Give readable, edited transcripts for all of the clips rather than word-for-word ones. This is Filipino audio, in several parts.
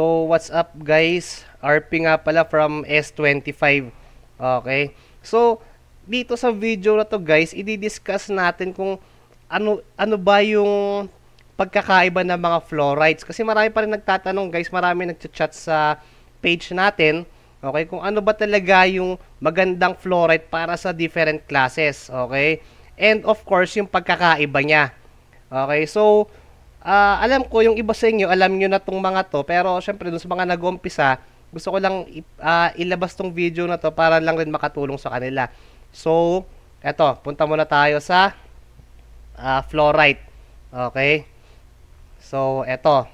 So, what's up guys? RP nga pala from S25. Okay? So, dito sa video na to guys, i-discuss natin kung ano ba yung pagkakaiba ng mga fluorides. Kasi marami pa rin nagtatanong guys, marami nagchat sa page natin. Okay? Kung ano ba talaga yung magandang fluoride para sa different classes. Okay? And of course, yung pagkakaiba niya. Okay? So, alam ko yung iba sa inyo, alam nyo na tong mga to, pero syempre dun sa mga nag-umpisa, gusto ko lang ilabas tong video na to para lang rin makatulong sa kanila. So, eto, punta muna tayo sa fluoride. Okay? So, eto.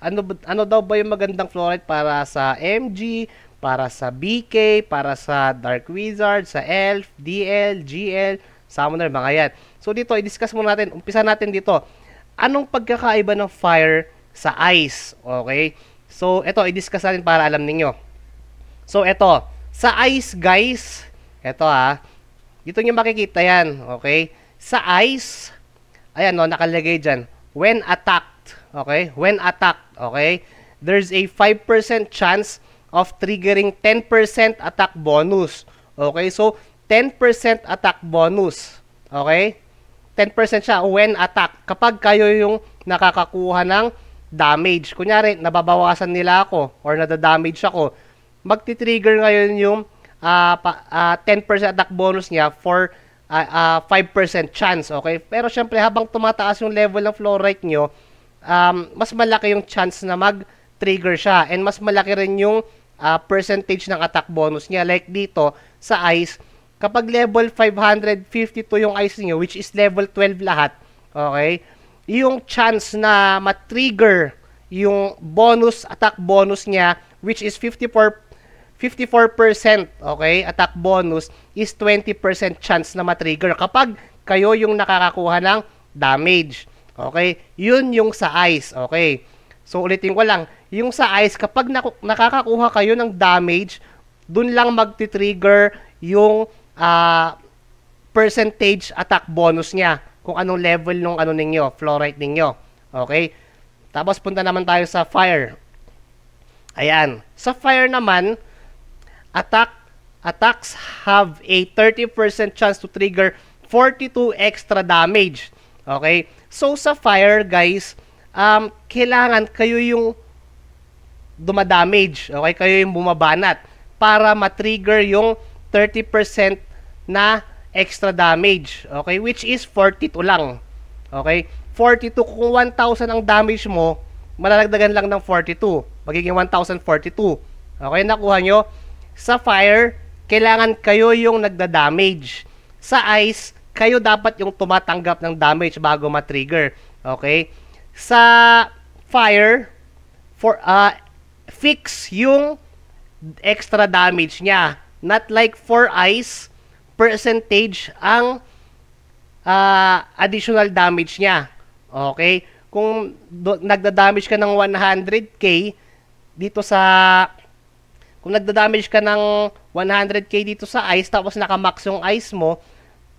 Ano daw ba yung magandang fluoride para sa MG, para sa BK, para sa Dark Wizard, sa ELF, DL, GL, Summoner, mga yan. So, dito, i-discuss muna natin. Umpisa natin dito. Anong pagkakaiba ng fire sa ice? Okay? So, ito, i-discuss natin para alam ninyo. So, ito, sa ice, guys, ito dito nyo makikita yan, okay? Sa ice, ayan, no, nakalagay dyan, when attacked, okay? When attacked, okay? There's a 5% chance of triggering 10% attack bonus. Okay? So, 10% attack bonus. Okay? 10% siya when attack. Kapag kayo yung nakakakuha ng damage. Kunyari, nababawasan nila ako or nadadamage ako, magti-trigger ngayon yung 10% attack bonus niya for 5% chance. Okay? Pero syempre, habang tumataas yung level ng fluoride nyo, mas malaki yung chance na mag-trigger siya. And mas malaki rin yung percentage ng attack bonus niya. Like dito, sa ice, kapag level 552 yung ice niyo, which is level 12 lahat, okay, yung chance na ma-trigger yung bonus, attack bonus niya, which is 54%, okay, attack bonus, is 20% chance na ma-trigger kapag kayo yung nakakakuha ng damage. Okay, yun yung sa ice, okay. So, ulitin ko lang, yung sa ice, kapag nakakakuha kayo ng damage, dun lang magti-trigger yung percentage attack bonus niya kung anong level nung ninyo, fluoride ninyo. Okay? Tapos punta naman tayo sa fire. Ayan. Sa fire naman, attacks have a 30% chance to trigger 42 extra damage. Okay? So sa fire, guys, kailangan kayo yung dumadamage. Okay? Kayo yung bumabanat para ma-trigger yung 30% na extra damage, okay, which is 42 lang, okay, 42, kung 1,000 ang damage mo, malalagdagan lang ng 42, magiging 1,042, okay, nakuha nyo. Sa fire, kailangan kayo yung nagda-damage. Sa ice, kayo dapat yung tumatanggap ng damage bago ma-trigger, okay. Sa fire, fix yung extra damage niya. Not like for ice, percentage ang additional damage niya. Okay? Kung nagda-damage ka ng 100k dito sa kung nagda-damage ka ng 100k dito sa ice tapos naka-max yung ice mo,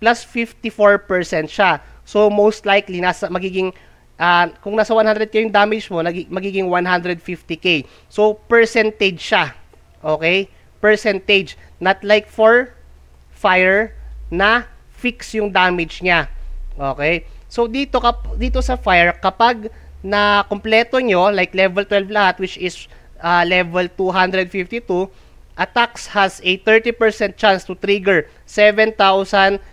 plus 54% siya. So most likely magiging kung nasa 100k yung damage mo, magiging 150k. So percentage siya. Okay? Percentage, not like for fire na fix yung damage niya. Okay? So dito sa fire, kapag na kompleto nyo, like level 12 lahat, which is level 252, attacks has a 30% chance to trigger 7,086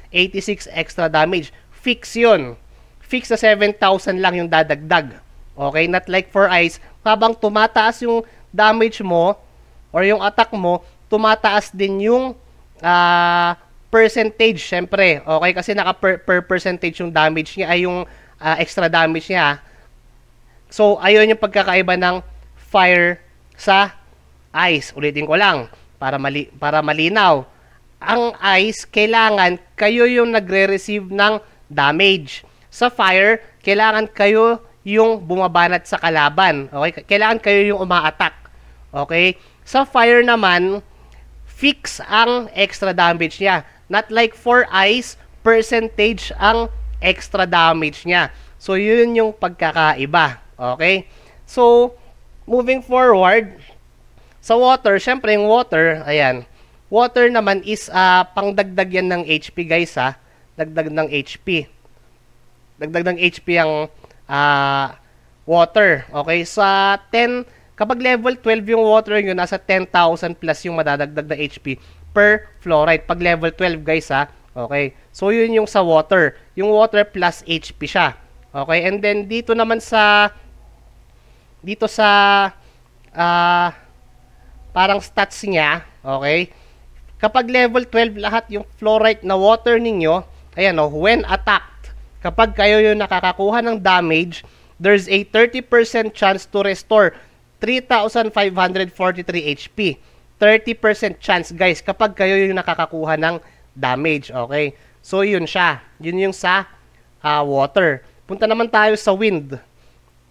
extra damage. Fix yun. Fix na 7,000 lang yung dadagdag. Okay? Not like for ice, habang tumataas yung damage mo or yung attack mo, tumataas din yung percentage, syempre. Okay, kasi per percentage yung damage niya, ay yung extra damage niya. So, ayun yung pagkakaiba ng fire sa ice. Ulitin ko lang, para malinaw. Ang ice, kailangan kayo yung nagre-receive ng damage. Sa fire, kailangan kayo yung bumabanat sa kalaban. Okay, kailangan kayo yung uma-attack. Okay, sa fire naman, fix ang extra damage niya. Not like for ice, percentage ang extra damage niya. So, yun yung pagkakaiba. Okay? So, moving forward, sa water, syempre yung water, ayan. Water naman is pangdagdag yan ng HP guys ha. Dagdag ng HP. Dagdag ng HP ang water. Okay, sa 10, kapag level 12 yung water nyo, nasa 10,000 plus yung madadagdag na HP per fluoride. Pag level 12 guys ha. Okay, so yun yung sa water. Yung water plus HP siya. Okay, and then dito naman sa parang stats niya, okay? Kapag level 12 lahat yung fluorite na water ninyo, ayan o, when attacked, kapag kayo yung nakakakuha ng damage, there's a 30% chance to restore 3,543 HP. 30% chance guys, kapag kayo yung nakakakuha ng damage, okay? So yun siya, yun yung sa water. Punta naman tayo sa wind.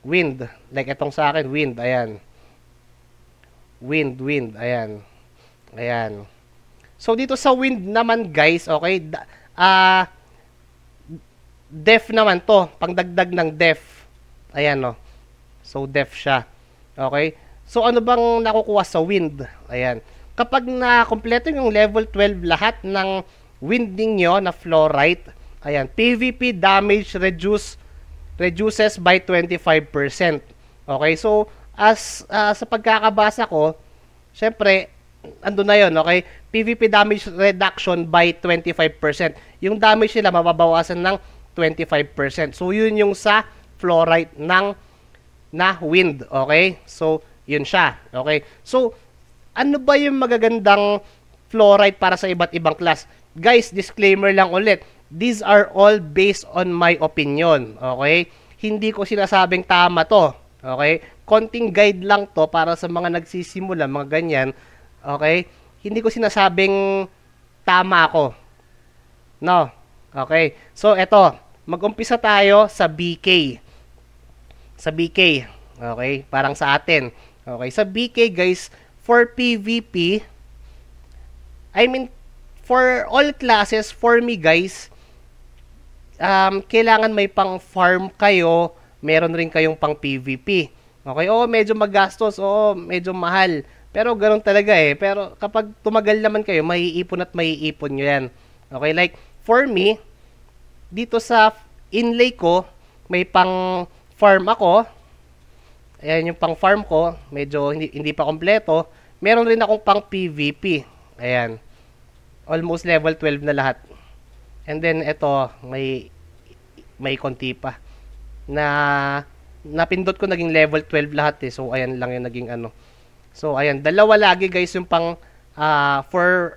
Wind, like itong sa akin, wind, ayan. Wind, ayan. Ayan. So, dito sa wind naman, guys, okay, def naman to, pangdagdag ng def. Ayan, no. So, def siya. Okay? So, ano bang nakukuha sa wind? Ayan. Kapag na-kompleto yung level 12 lahat ng wind ninyo na fluorite, ayan, PVP damage reduces by 25%. Okay? So, sa pagkakabasa ko, syempre, ando na yun, okay? PVP damage reduction by 25%. Yung damage nila mababawasan ng 25%. So, yun yung sa fluorite na wind, okay? So, yun siya, okay? So, ano ba yung magagandang fluorite para sa iba't ibang class? Guys, disclaimer lang ulit. These are all based on my opinion, okay? Hindi ko sinasabing tama to, okay? Konting guide lang to para sa mga nagsisimula, mga ganyan. Okay? Hindi ko sinasabing tama ako. No? Okay? So, eto. Mag-umpisa tayo sa BK. Sa BK. Okay? Parang sa atin. Okay? Sa BK, guys, for PVP, I mean, for all classes, for me, guys, kailangan may pang farm kayo, meron rin kayong pang PVP. Okay, medyo magastos, medyo mahal. Pero ganoon talaga eh. Pero kapag tumagal naman kayo, maiipon at maiipon nyo yan. Okay, like for me, dito sa inlay ko, may pang farm ako. Ayan yung pang farm ko, medyo hindi pa kompleto. Meron rin akong pang PVP. Ayan. Almost level 12 na lahat. And then ito, may konti pa na napindot ko naging level 12 lahat eh. So, ayan lang yung naging ano. So, ayan. Dalawa lagi guys yung pang for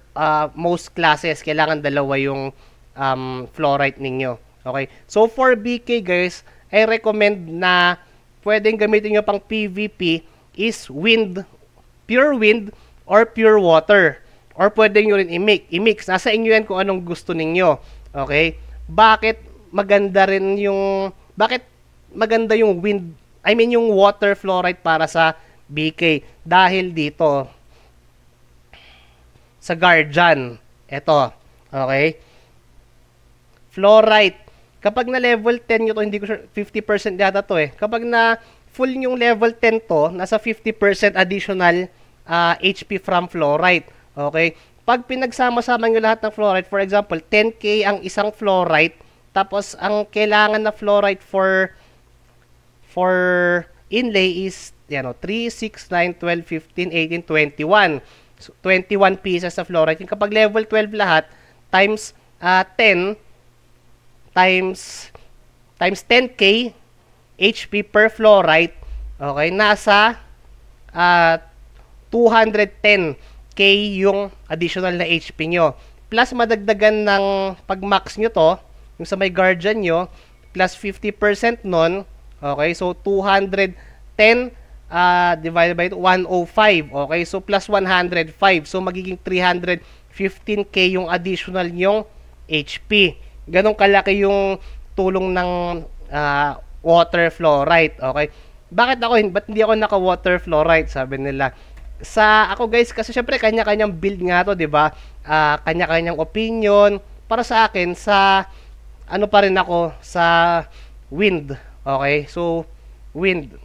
most classes. Kailangan dalawa yung fluorite ninyo. Okay. So, for BK guys, I recommend na pwedeng gamitin nyo pang PVP is wind, pure wind or pure water. Or pwede nyo rin i-mix. Nasa inyo yan kung anong gusto ninyo. Okay. Bakit maganda yung wind, I mean yung water fluoride para sa BK? Dahil dito sa Guardian, eto, okay? Fluoride, kapag na level 10 nyo to, hindi ko sure, 50% yata to eh. Kapag na full yung level 10 to, nasa 50% additional HP from fluoride. Okay? Pag pinagsama-sama nyo lahat ng fluoride, for example, 10K ang isang fluoride, tapos ang kailangan na fluoride for inlay is 3, 6, 9, 12, 15, 18, 21. So, 21 pieces of fluoride. Yung kapag level 12 lahat, times 10, times 10K HP per fluoride, okay, nasa 210K yung additional na HP nyo. Plus, madagdagan ng pag-max nyo to, yung sa may Guardian nyo, plus 50% nun, okay, so 210 divided by 105, okay, so plus 105, so magiging 315K yung additional nyong HP. Ganong kalaki yung tulong ng water fluoride, okay. Ba't hindi ako naka-water fluoride, sabi nila. Ako guys, kasi syempre kanya-kanyang build nga to, 'di ba? Kanya-kanyang opinion. Para sa akin, ano pa rin ako sa wind. Okay? So wind,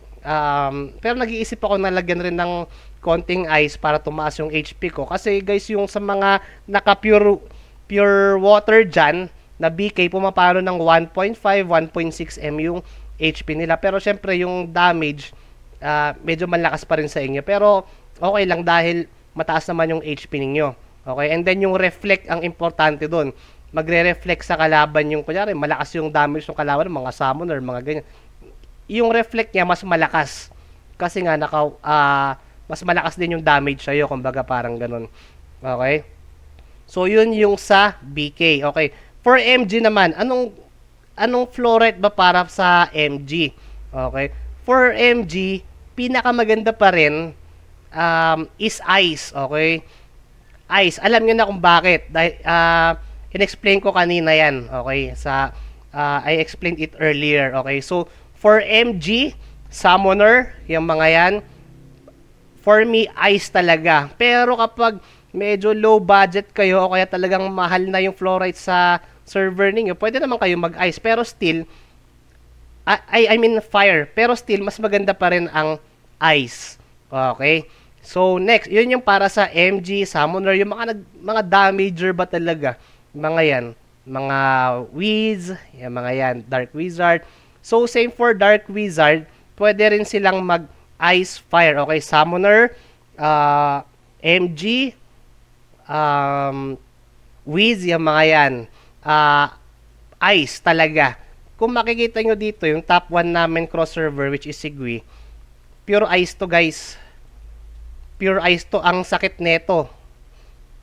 Pero nag-iisip ako na lagyan rin ng konting ice para tumaas yung HP ko. Kasi guys, yung sa mga pure water dyan, na BK, pumapalo ng 1.5, 1.6M yung HP nila. Pero syempre, yung damage, medyo malakas pa rin sa inyo. Pero okay lang dahil mataas naman yung HP ninyo. Okay? And then yung reflect ang importante doon. Magre-reflect sa kalaban yung, kunyari, malakas yung damage ng kalaban, mga summoner, mga ganyan. Yung reflect niya mas malakas. Kasi nga, mas malakas din yung damage sa'yo, kumbaga parang ganun. Okay? So, yun yung sa BK. Okay. For MG naman, anong flow rate ba para sa MG? Okay. For MG, pinakamaganda pa rin is ice. Okay. Ice. Alam nyo na kung bakit. Dahil, in-explain ko kanina yan. Okay. I explained it earlier. Okay. So, for MG, summoner, yung mga yan, for me, ice talaga. Pero kapag medyo low budget kayo o kaya talagang mahal na yung flow rate sa server ninyo, pwede naman kayo mag-ice. Pero still, I mean fire. Pero still, mas maganda pa rin ang ice. Okay? So, next, yun yung para sa MG, Summoner, yung mga damager ba talaga? Mga yan. Mga Wiz, yung mga yan, Dark Wizard. So, same for Dark Wizard, pwede rin silang mag-ice fire. Okay? Summoner, MG, Wiz, yung mga yan. Ice talaga. Kung makikita nyo dito, yung top 1 namin cross server, which is Sigwi, pure ice to guys. Pure ice to. Ang sakit neto.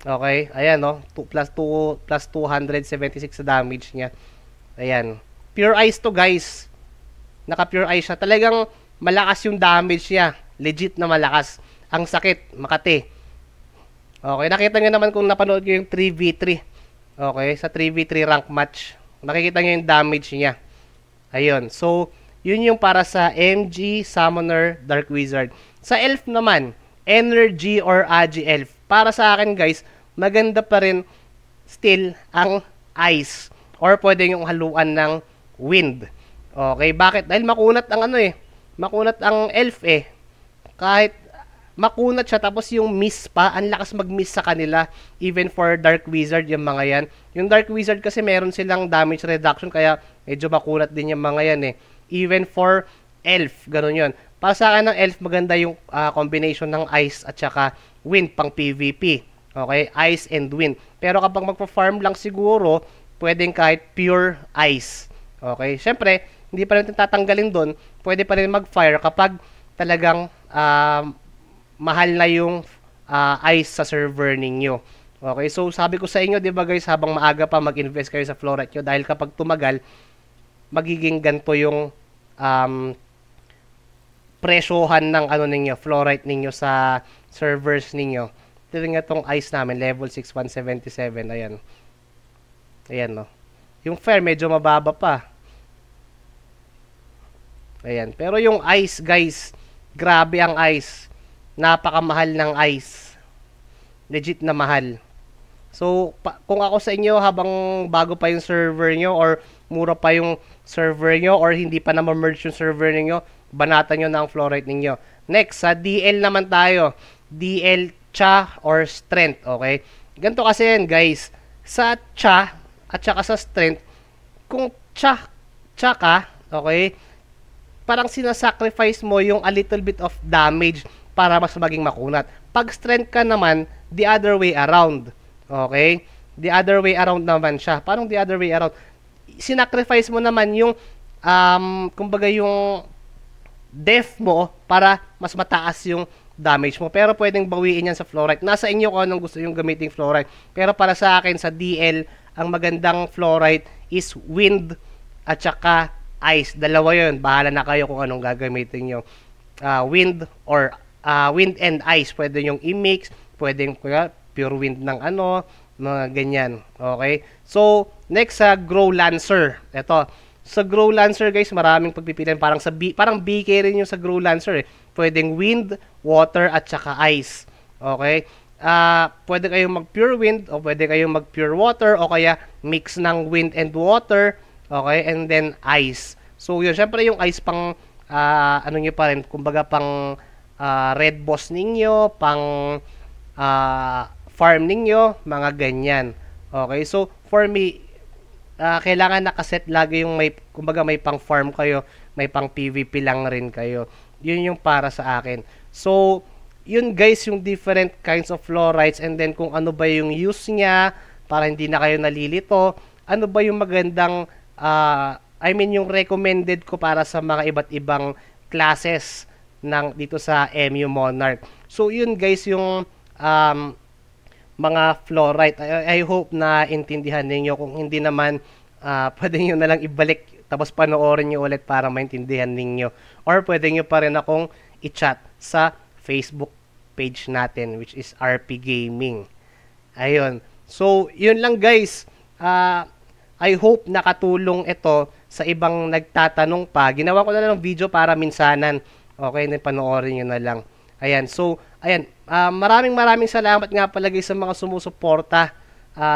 Okay? Ayan, no? 2 plus 276 sa damage niya. Ayan. Pure ice to guys. Naka-pure ice siya. Talagang malakas yung damage niya. Legit na malakas. Ang sakit. Makati. Okay, nakita nyo naman kung napanood nyo yung 3v3. Okay, sa 3v3 rank match. Nakikita nyo yung damage niya. Ayun. So, yun yung para sa MG, Summoner, Dark Wizard. Sa Elf naman, Energy or Agi Elf. Para sa akin guys, maganda pa rin still ang Ice. Or pwede yung haluan ng Wind. Okay, bakit? Dahil makunat ang makunat ang Elf eh. Kahit makunat siya, tapos yung miss pa, ang lakas mag-miss sa kanila, even for Dark Wizard, yung mga yan. Yung Dark Wizard kasi meron silang damage reduction, kaya medyo makunat din yung mga yan eh. Even for Elf, ganun yun. Para sa akin ng Elf, maganda yung combination ng Ice at saka Wind pang PvP. Okay, Ice and Wind. Pero kapag magpa-farm lang siguro, pwedeng kahit pure Ice. Okay, syempre, hindi pa rin tatanggalin doon, pwede pa rin mag-fire kapag talagang mahal na yung ice sa server ninyo. Okay, so sabi ko sa inyo, 'di ba guys, habang maaga pa mag-invest kayo sa flow rate nyo dahil kapag tumagal, magiging ganito yung presyohan ng ninyo, flow rate ninyo sa servers ninyo. Ito nga tong ice namin, level 6, 177. Ayan. Ayan, no. Yung fair, medyo mababa pa. Ayan. Pero yung ice, guys, grabe ang ice. Napakamahal ng ice. Legit na mahal. So, kung ako sa inyo, habang bago pa yung server nyo or mura pa yung server nyo or hindi pa na-merge yung server ninyo, banatan nyo na ang flow rate ninyo. Next, sa DL naman tayo. DL, Cha or Strength. Okay? Ganito kasi yan, guys. Sa Cha at saka sa Strength, kung Cha ka, okay, parang sinasacrifice mo yung a little bit of damage para mas maging makunat. Pag strength ka naman, the other way around. Okay? The other way around naman siya. Parang the other way around. Sinacrifice mo naman yung, kumbaga yung def mo para mas mataas yung damage mo. Pero pwedeng bawiin yan sa flow rate. Nasa inyo kung anong gusto yung gamiting flow rate. Pero para sa akin, sa DL, ang magandang flow rate is wind at saka ice. Dalawa yun. Bahala na kayo kung anong gagamitin nyo. Wind or wind and ice, pwede yung i-mix, pwedeng pure wind ng mga ganyan. Okay? So, next sa Grow Lancer. Ito, sa Grow Lancer guys, maraming pagpipilian. Parang BK rin yung sa Grow Lancer eh. Pwedeng wind, water, at saka ice. Okay? Pwede kayong mag-pure wind, o pwede kayong mag-pure water, o kaya mix ng wind and water, okay? And then ice. So, yun, syempre yung ice pang ano nyo pa rin, kumbaga pang red boss ninyo, pang farm ninyo, mga ganyan. Okay, so for me, kailangan nakaset lagi yung may, kumbaga may pang farm kayo, may pang PVP lang rin kayo. Yun yung para sa akin. So, yun guys, yung different kinds of fluorides, and then kung ano ba yung use niya para hindi na kayo nalilito, ano ba yung magandang I mean yung recommended ko para sa mga iba't ibang classes ng dito sa MU Monarch. So yun guys yung mga fluoride. I hope na intindihan ninyo. Kung hindi naman, pwede nyo na lang ibalik tapos panoorin nyo ulit para maintindihan ninyo. Or pwede nyo pa rin akong i-chat sa Facebook page natin, which is RP Gaming. Ayun. So, yun lang guys. I hope nakatulong ito sa ibang nagtatanong pa. Ginawa ko na lang ng video para minsanan. Okay, na panoorin nyo na lang. Ayan. So, ayan. Maraming salamat nga pala guys sa mga sumusuporta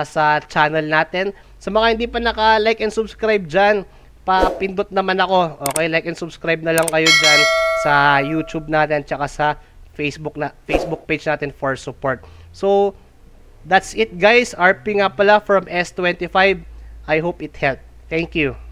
sa channel natin. Sa mga hindi pa naka-like and subscribe dyan, papindot naman ako. Okay, like and subscribe na lang kayo dyan sa YouTube natin tsaka sa Facebook page natin for support. So, that's it guys. RP nga pala from S25. I hope it helped. Thank you.